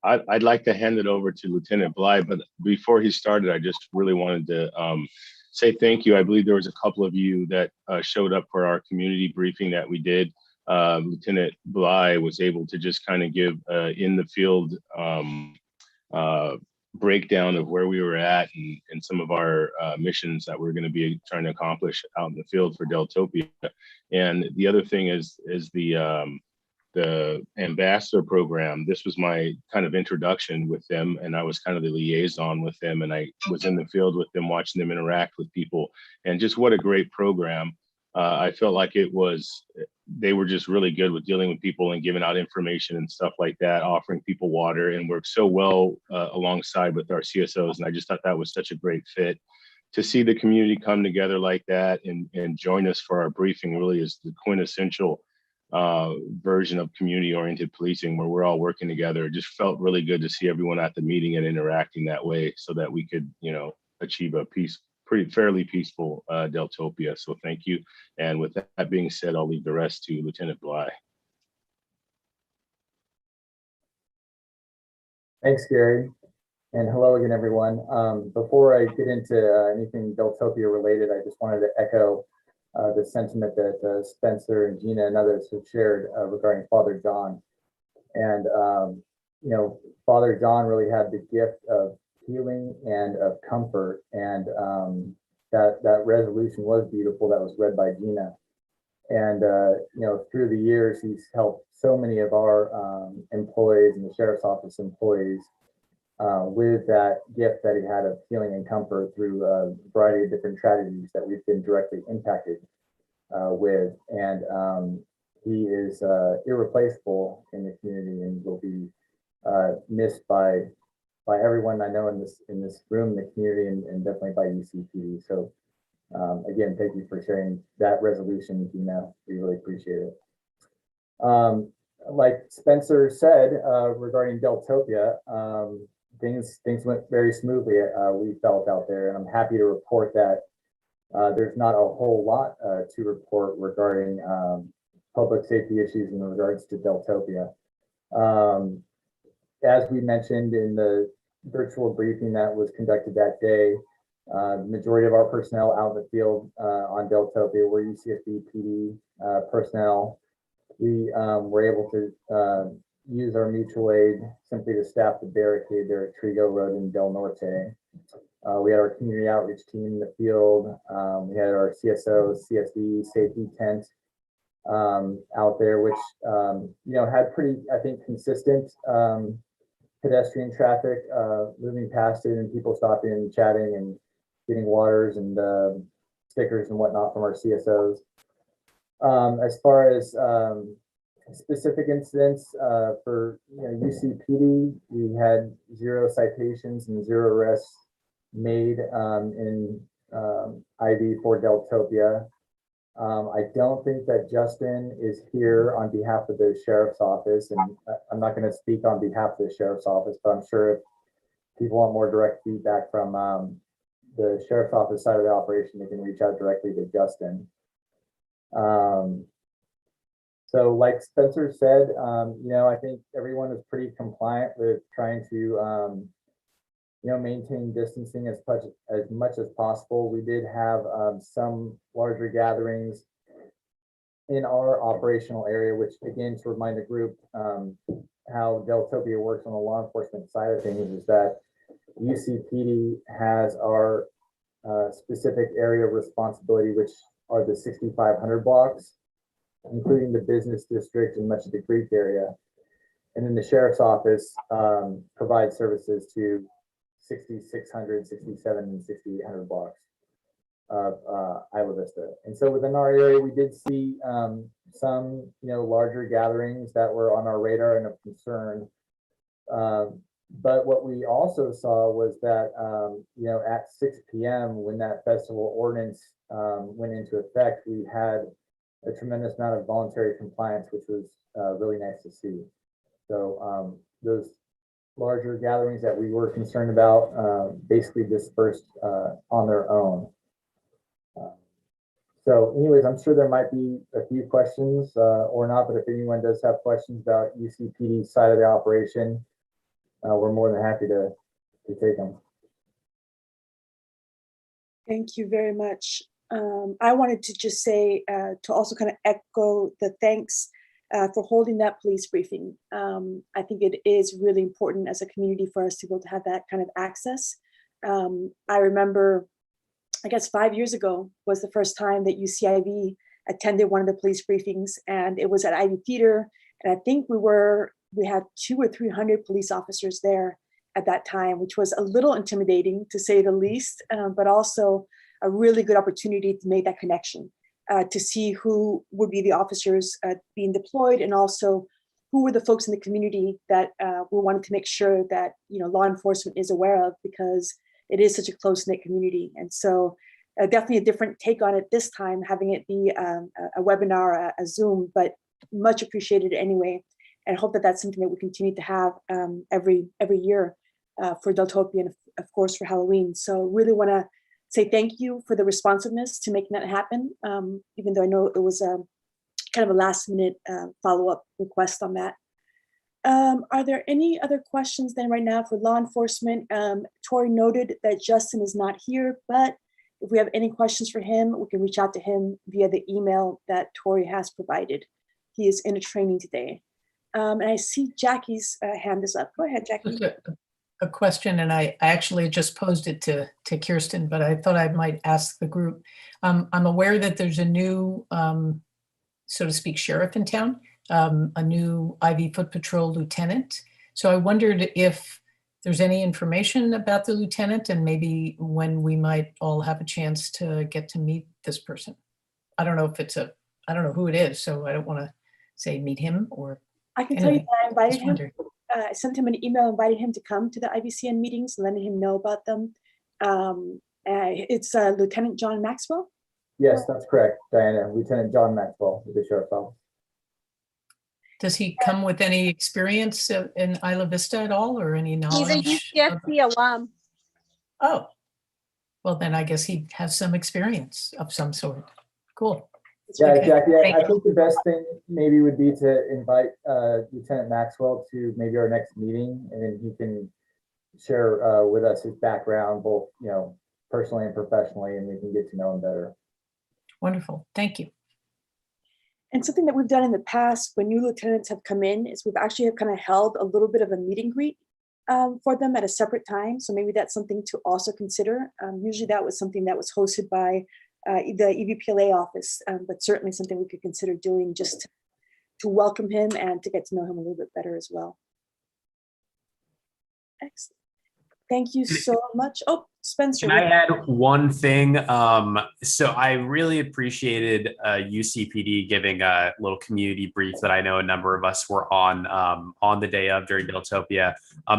I'd like to hand it over to Lieutenant Bly, but before he started, I just really wanted to say thank you. I believe there was a couple of you that showed up for our community briefing that we did Lieutenant Bly was able to just kind of give in the field breakdown of where we were at and some of our missions that we're going to be trying to accomplish out in the field for Deltopia. And the other thing is the ambassador program. This was my kind of introduction with them, and I was kind of the liaison with them, and I was in the field with them, watching them interact with people, and just what a great program. I felt like they were just really good with dealing with people and giving out information and stuff like that, offering people water, and worked so well alongside with our CSOs. And I just thought that was such a great fit. To see the community come together like that and join us for our briefing really is the quintessential version of community-oriented policing, where we're all working together. It just felt really good to see everyone at the meeting and interacting that way, so that we could, achieve a fairly peaceful Deltopia. So thank you. And with that being said, I'll leave the rest to Lieutenant Bly. Thanks, Gary. And hello again, everyone. Before I get into anything Deltopia related, I just wanted to echo the sentiment that Spencer and Gina and others have shared regarding Father John. And, Father John really had the gift of healing and of comfort. And that resolution was beautiful that was read by Gina. And, through the years, he's helped so many of our employees and the Sheriff's Office employees with that gift that he had of healing and comfort through a variety of different tragedies that we've been directly impacted with. And he is irreplaceable in the community and will be missed by everyone I know in this room, the community, and definitely by UCPD. So again, thank you for sharing that resolution, Gina. We really appreciate it. Like Spencer said regarding Deltopia, things went very smoothly. We felt out there, and I'm happy to report that there's not a whole lot to report regarding public safety issues in regards to Deltopia. As we mentioned in the virtual briefing that was conducted that day, the majority of our personnel out in the field on Deltopia were UCSB PD personnel. We were able to use our mutual aid simply to staff the barricade there at Trigo Road in Del Norte. We had our community outreach team in the field. We had our CSO, CSD safety tent out there, which had pretty, I think, consistent pedestrian traffic moving past it, and people stopping and chatting and getting waters and stickers and whatnot from our CSOs. As far as specific incidents for UCPD, we had 0 citations and 0 arrests made in IV for Deltopia. I don't think that Justin is here on behalf of the Sheriff's Office, and I'm not going to speak on behalf of the Sheriff's Office, but I'm sure if people want more direct feedback from the Sheriff's Office side of the operation, they can reach out directly to Justin. So like Spencer said, I think everyone is pretty compliant with trying to maintain distancing as much as possible. We did have some larger gatherings in our operational area, which again, to remind the group how Deltopia works on the law enforcement side of things, is that UCPD has our specific area of responsibility, which are the 6,500 blocks, including the business district and much of the Greek area. And then the Sheriff's Office provides services to 6,600, 67, and 6,800 blocks of Isla Vista. And so within our area, we did see some, larger gatherings that were on our radar and of concern. But what we also saw was that, at 6 p.m., when that festival ordinance went into effect, we had a tremendous amount of voluntary compliance, which was really nice to see. So those larger gatherings that we were concerned about basically dispersed on their own. So anyways, I'm sure there might be a few questions or not, but if anyone does have questions about UCPD's side of the operation, we're more than happy to take them. Thank you very much. I wanted to just say to also kind of echo the thanks for holding that police briefing. I think it is really important as a community for us to be able to have that kind of access. I remember, I guess 5 years ago was the first time that UCIV attended one of the police briefings, and it was at Ivy Theater. And I think we had 200 or 300 police officers there at that time, which was a little intimidating to say the least, but also a really good opportunity to make that connection, to see who would be the officers being deployed, and also who were the folks in the community that we wanted to make sure that law enforcement is aware of, because it is such a close-knit community. And so definitely a different take on it this time, having it be a webinar, a Zoom, but much appreciated anyway. And I hope that that's something that we continue to have every year for Deltopia, and of course for Halloween. So really want to say thank you for the responsiveness to making that happen, even though I know it was kind of a last minute follow-up request on that. Are there any other questions then right now for law enforcement? Tori noted that Justin is not here, but if we have any questions for him, we can reach out to him via the email that Tori has provided. He is in a training today. And I see Jackie's hand is up. Go ahead, Jackie. A question, and I actually just posed it to Kirsten, but I thought I might ask the group. I'm aware that there's a new, so to speak, sheriff in town, a new IV Foot Patrol lieutenant. So I wondered if there's any information about the lieutenant, and maybe when we might all have a chance to get to meet this person. I don't know if I don't know who it is, so I don't want to say meet him or. I can tell you that I invited him. I sent him an email inviting him to come to the Ivcn meetings and letting him know about them. It's Lieutenant John Maxwell. Yes, that's correct, Diana. Lieutenant John Maxwell with the Sheriff's Office. Does he come with any experience in Isla Vista at all, or any knowledge? He's a UCSB alum. Oh, well then I guess he has some experience of some sort. Cool. Yeah, Okay. Jackie, I think the best thing maybe would be to invite Lieutenant Maxwell to maybe our next meeting, and then he can share with us his background, both personally and professionally, and we can get to know him better. Wonderful, thank you. And something that we've done in the past when new lieutenants have come in is we've actually have kind of held a little bit of a meet and greet for them at a separate time. So maybe that's something to also consider. Usually that was something that was hosted by the EVPLA office, but certainly something we could consider doing just to welcome him and to get to know him a little bit better as well. Excellent. Thank you so much. Oh, Spencer. Can I add one thing? So I really appreciated UCPD giving a little community brief that I know a number of us were on the day of during Deltopia.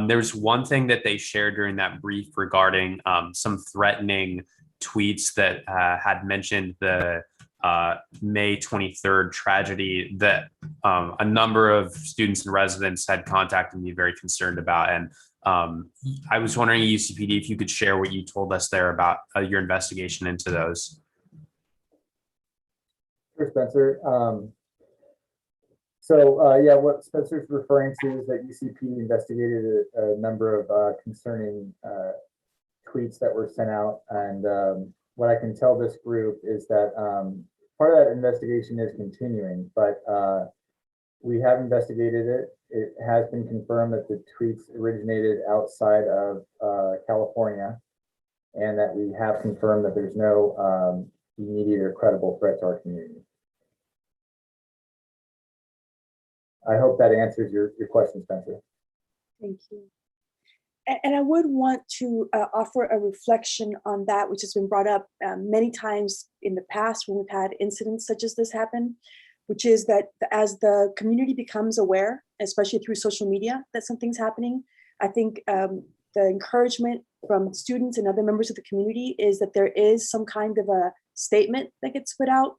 There's one thing that they shared during that brief regarding some threatening tweets that had mentioned the May 23rd tragedy that a number of students and residents had contacted me very concerned about. And I was wondering, UCPD, if you could share what you told us there about your investigation into those. Sure, Spencer. Yeah, what Spencer's referring to is that UCP investigated a number of concerning tweets that were sent out. And what I can tell this group is that part of that investigation is continuing, but we have investigated it. It has been confirmed that the tweets originated outside of California, and that we have confirmed that there's no immediate or credible threat to our community. I hope that answers your question, Spencer. Thank you. And I would want to offer a reflection on that, which has been brought up many times in the past when we've had incidents such as this happen, which is that as the community becomes aware, especially through social media, that something's happening, I think the encouragement from students and other members of the community is that there is some kind of a statement that gets put out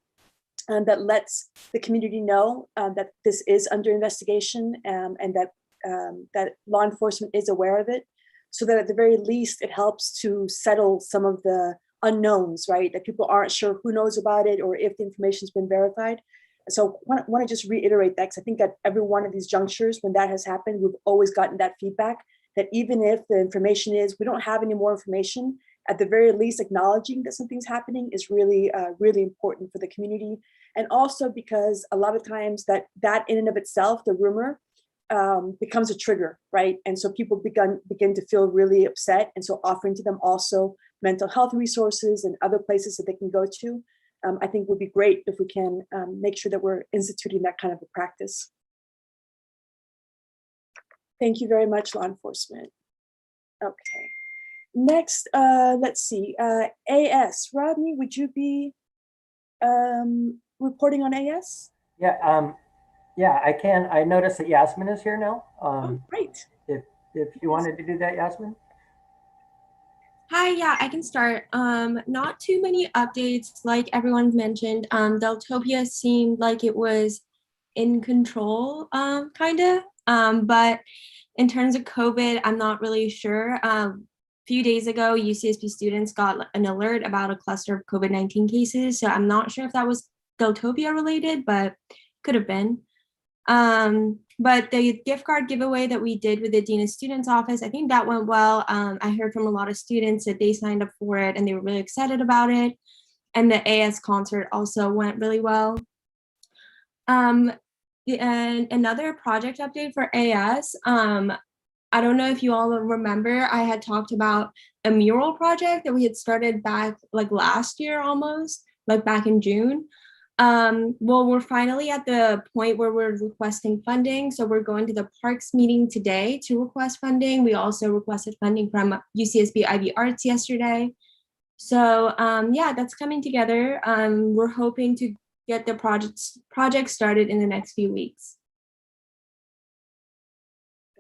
that lets the community know that this is under investigation, and that law enforcement is aware of it, so that at the very least it helps to settle some of the unknowns, right? That people aren't sure who knows about it or if the information's been verified. So I want to just reiterate that, because I think that every one of these junctures, when that has happened, we've always gotten that feedback that even if the information is, we don't have any more information, at the very least acknowledging that something's happening is really, really important for the community. And also because a lot of times that in and of itself, the rumor, becomes a trigger, right? And so people begin to feel really upset. And so offering to them also mental health resources and other places that they can go to, I think would be great if we can make sure that we're instituting that kind of a practice. Thank you very much, law enforcement. Okay. Next, let's see, AS. Rodney, would you be reporting on AS? Yeah, yeah, I can. I noticed that Yasmin is here now. Great. If you wanted to do that, Yasmin. Hi, yeah, I can start. Not too many updates, like everyone's mentioned. Deltopia seemed like it was in control, kind of. But in terms of COVID, I'm not really sure. A few days ago, UCSB students got an alert about a cluster of COVID-19 cases. So I'm not sure if that was Deltopia related, but could have been. But the gift card giveaway that we did with the Dean of Students office, I think that went well. I heard from a lot of students that they signed up for it and they were really excited about it. And the AS concert also went really well. And another project update for AS, I don't know if you all remember, I had talked about a mural project that we had started back like last year almost, like back in June. Well, we're finally at the point where we're requesting funding. So we're going to the parks meeting today to request funding. We also requested funding from UCSB IB Arts yesterday. So yeah, that's coming together. We're hoping to get the project started in the next few weeks.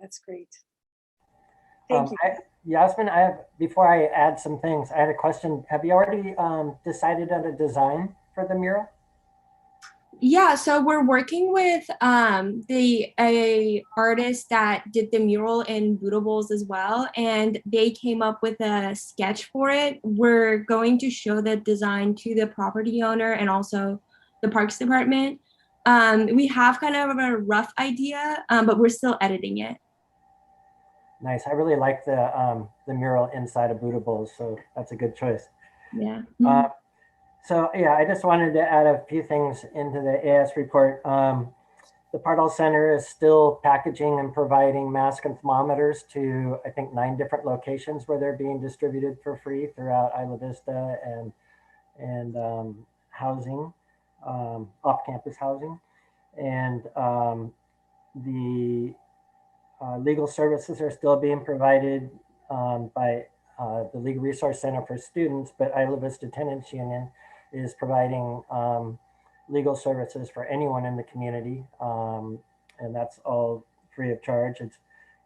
That's great. Thank you. Yasmin, before I add some things, I had a question. Have you already decided on a design for the mural? Yeah, so we're working with a artist that did the mural in Bootables as well, and they came up with a sketch for it. We're going to show the design to the property owner and also the Parks Department. We have kind of a rough idea, but we're still editing it. Nice. I really like the mural inside of Bootables, so that's a good choice. Yeah. So yeah, I just wanted to add a few things into the AS report. The Partal Center is still packaging and providing mask and thermometers to, I think, 9 different locations where they're being distributed for free throughout Isla Vista and housing, off-campus housing. And the legal services are still being provided by the Legal Resource Center for Students, but Isla Vista Tenants Union is providing legal services for anyone in the community, and that's all free of charge.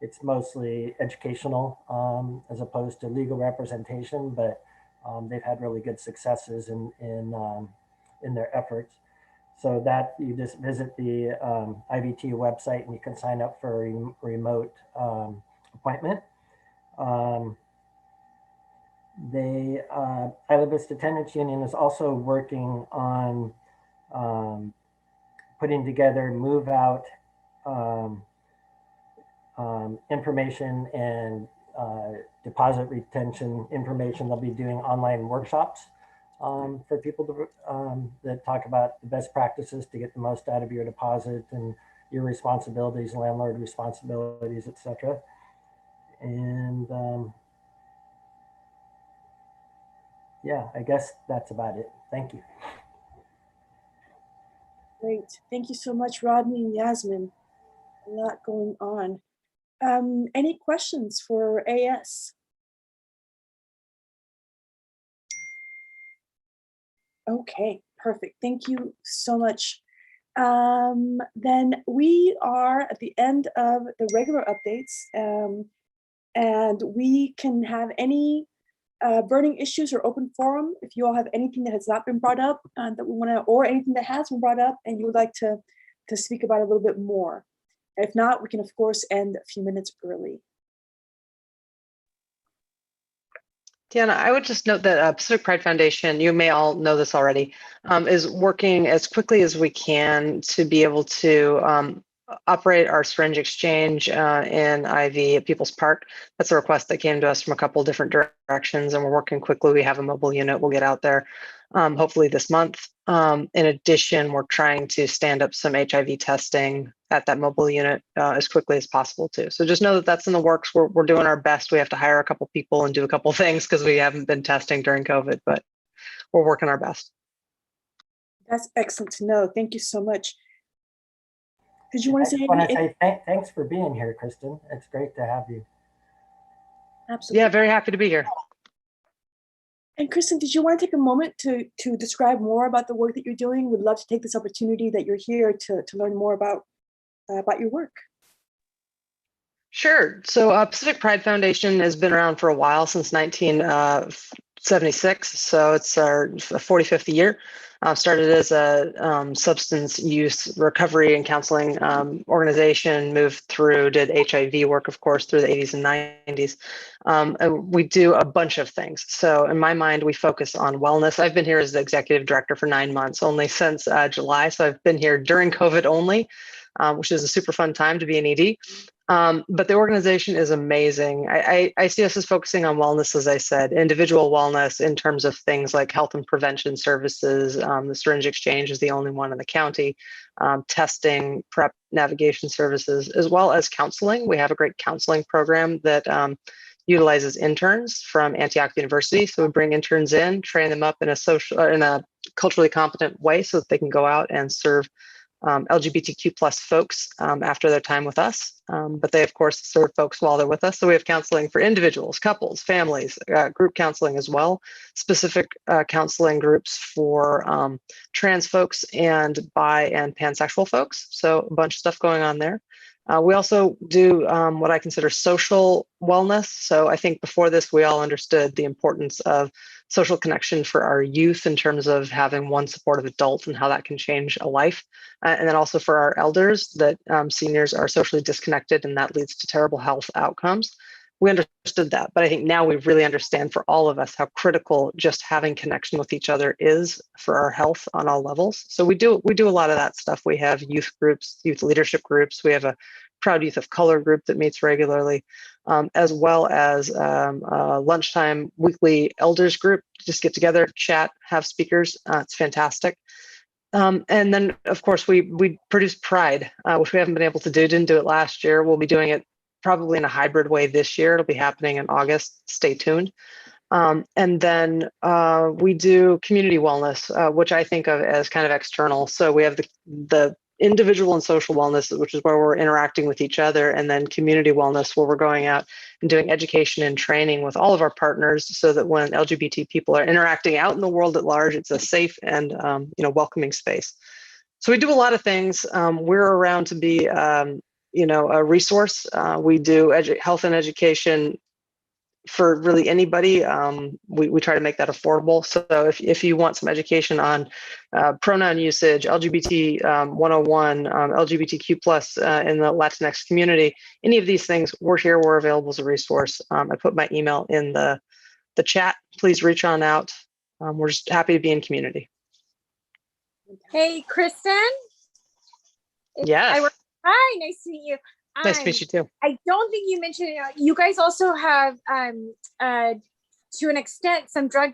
It's mostly educational as opposed to legal representation, but they've had really good successes in their efforts. So that you just visit the IVT website and you can sign up for a remote appointment. Isla Vista Tenants Union is also working on putting together move out information and deposit retention information. They'll be doing online workshops for people to, that talk about the best practices to get the most out of your deposit and your responsibilities, landlord responsibilities, etc. And yeah, I guess that's about it. Thank you. Great. Thank you so much, Rodney and Yasmin. A lot going on. Any questions for AS? Okay, perfect. Thank you so much. Then we are at the end of the regular updates, and we can have any burning issues or open forum. If you all have anything that has not been brought up that we want to, or anything that has been brought up and you would like to speak about a little bit more. If not, we can of course end a few minutes early. Deanna, I would just note that Pacific Pride Foundation, you may all know this already, is working as quickly as we can to be able to operate our syringe exchange in IV at People's Park. That's a request that came to us from a couple of different directions, and we're working quickly. We have a mobile unit. We'll get out there hopefully this month. In addition, we're trying to stand up some HIV testing at that mobile unit as quickly as possible too. So just know that that's in the works. We're doing our best. We have to hire a couple people and do a couple things because we haven't been testing during COVID, but we're working our best. That's excellent to know. Thank you so much. Did you want to say? I want to say thanks for being here, Kristen. It's great to have you. Absolutely. Yeah, very happy to be here. And Kristen, did you want to take a moment to describe more about the work that you're doing? We'd love to take this opportunity that you're here to learn more about your work. Sure. So Pacific Pride Foundation has been around for a while, since 1976. So it's our 45th year. Started as a substance use recovery and counseling organization, moved through, did HIV work, of course, through the 80s and 90s. And we do a bunch of things. So in my mind, we focus on wellness. I've been here as the executive director for 9 months, only since July. So I've been here during COVID only, which is a super fun time to be an ED. But the organization is amazing. I see us as focusing on wellness, as I said, individual wellness in terms of things like health and prevention services. The syringe exchange is the only one in the county. Testing, prep, navigation services, as well as counseling. We have a great counseling program that utilizes interns from Antioch University. So we bring interns in, train them up in a culturally competent way so that they can go out and serve LGBTQ plus folks after their time with us, but they of course serve folks while they're with us. So we have counseling for individuals, couples, families, group counseling as well, specific counseling groups for trans folks and bi and pansexual folks. So a bunch of stuff going on there. We also do what I consider social wellness. So I think before this, we all understood the importance of social connection for our youth in terms of having one supportive adult and how that can change a life. And then also for our elders, that seniors are socially disconnected and that leads to terrible health outcomes. We understood that, but I think now we really understand for all of us how critical just having connection with each other is for our health on all levels. So we do a lot of that stuff. We have youth groups, youth leadership groups. We have a Proud Youth of Color group that meets regularly, as well as a lunchtime weekly elders group. Just get together, chat, have speakers. It's fantastic. And then, of course, we produce Pride, which we haven't been able to do. Didn't do it last year. We'll be doing it probably in a hybrid way this year. It'll be happening in August. Stay tuned. And then we do community wellness, which I think of as kind of external. So we have the individual and social wellness, which is where we're interacting with each other, and then community wellness, where we're going out and doing education and training with all of our partners, so that when LGBT people are interacting out in the world at large, it's a safe and welcoming space. So we do a lot of things. We're around to be a resource. We do health and education for really anybody. We try to make that affordable. So if you want some education on pronoun usage, LGBT 101, LGBTQ plus in the Latinx community, any of these things, we're here, we're available as a resource. I put my email in the chat. Please reach on out. We're just happy to be in community. Hey, Kristen. Yes. Hi, nice to meet you. Nice to meet you too. I don't think you mentioned it. You guys also have, to an extent, some drug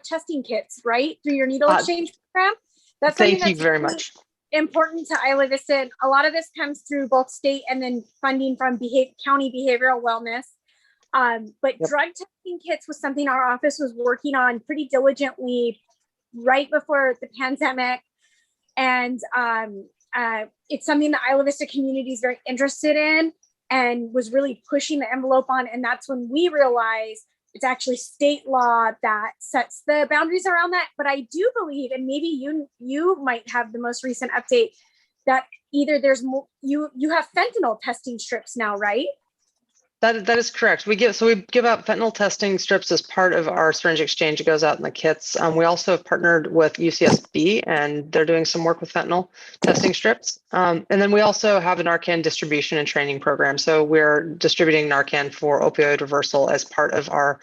testing kits, right? Through your needle exchange program. That's thank you very much. Important to Isla Vista. A lot of this comes through both state and then funding from county behavioral wellness. But drug testing kits was something our office was working on pretty diligently right before the pandemic, and it's something the Isla Vista community is very interested in and was really pushing the envelope on. And that's when we realized it's actually state law that sets the boundaries around that. But I do believe, and maybe you might have the most recent update, that either there's more, you have fentanyl testing strips now, right? That is correct. We give out fentanyl testing strips as part of our syringe exchange. It goes out in the kits. We also have partnered with UCSB, and they're doing some work with fentanyl testing strips. And then we also have a Narcan distribution and training program. So we're distributing Narcan for opioid reversal as part of our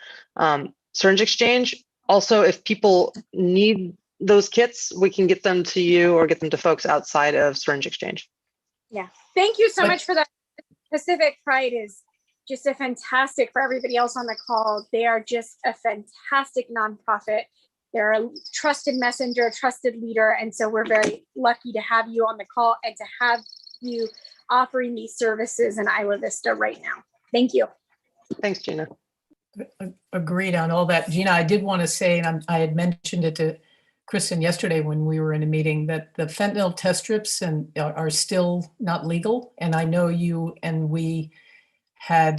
syringe exchange. Also, if people need those kits, we can get them to you or get them to folks outside of syringe exchange. Yeah, thank you so much for that. Pacific Pride is just a fantastic, for everybody else on the call. They are just a fantastic nonprofit. They're a trusted messenger, a trusted leader. And so we're very lucky to have you on the call and to have you offering these services in Isla Vista right now. Thank you. Thanks, Gina. Agreed on all that. Gina, I did want to say, and I had mentioned it to Kristen yesterday when we were in a meeting, that the fentanyl test strips are still not legal. And I know you and we had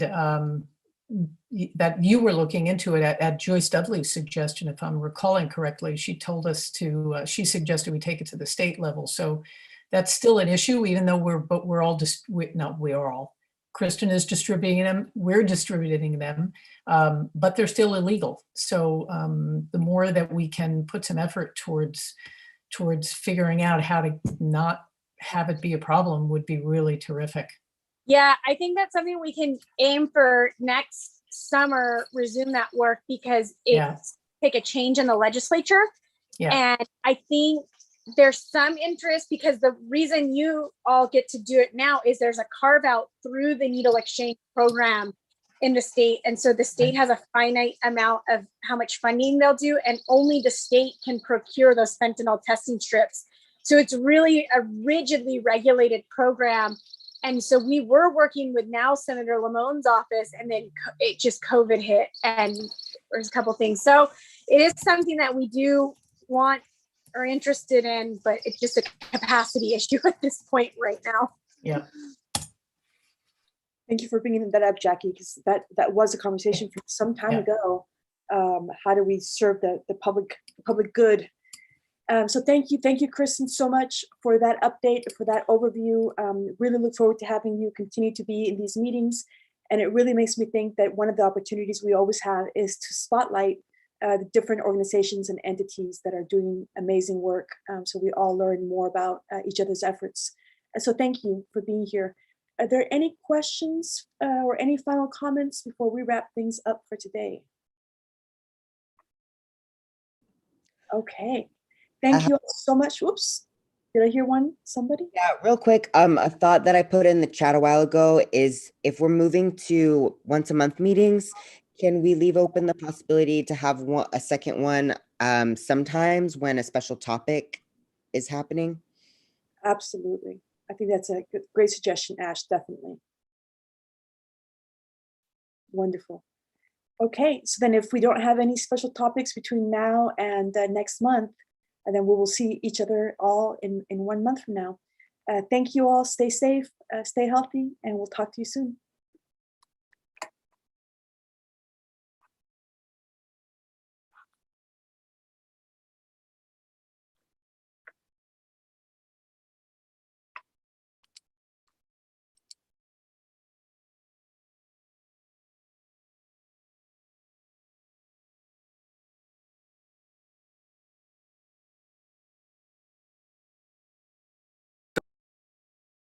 that you were looking into it at Joyce Dudley's suggestion, if I'm recalling correctly. She told us to, she suggested we take it to the state level. So that's still an issue, even though we're all just, we are all. Kristen is distributing them, we're distributing them, but they're still illegal. So the more that we can put some effort towards figuring out how to not have it be a problem would be really terrific. Yeah, I think that's something we can aim for next summer, resume that work, because it's take a change in the legislature. Yeah. And I think there's some interest, because the reason you all get to do it now is there's a carve out through the needle exchange program in the state. And so the state has a finite amount of how much funding they'll do, and only the state can procure those fentanyl testing strips. So it's really a rigidly regulated program. And so we were working with now Senator Lamone's office, and then it just COVID hit and there's a couple things. So it is something that we do want or interested in, but it's just a capacity issue at this point right now. Yeah. Thank you for bringing that up, Jackie, because that was a conversation from some time ago. How do we serve the public good? So thank you, Kristen, so much for that update, for that overview. Really look forward to having you continue to be in these meetings. And it really makes me think that one of the opportunities we always have is to spotlight the different organizations and entities that are doing amazing work, so we all learn more about each other's efforts. And so thank you for being here. Are there any questions or any final comments before we wrap things up for today? Okay. Thank you all so much. Whoops. Did I hear somebody? Yeah, real quick. A thought that I put in the chat a while ago is, if we're moving to once a month meetings, can we leave open the possibility to have a second one sometimes when a special topic is happening? Absolutely. I think that's a great suggestion, Ash, definitely. Wonderful. Okay, so then if we don't have any special topics between now and next month, and then we will see each other all in 1 month from now. Thank you all. Stay safe, stay healthy, and we'll talk to you soon.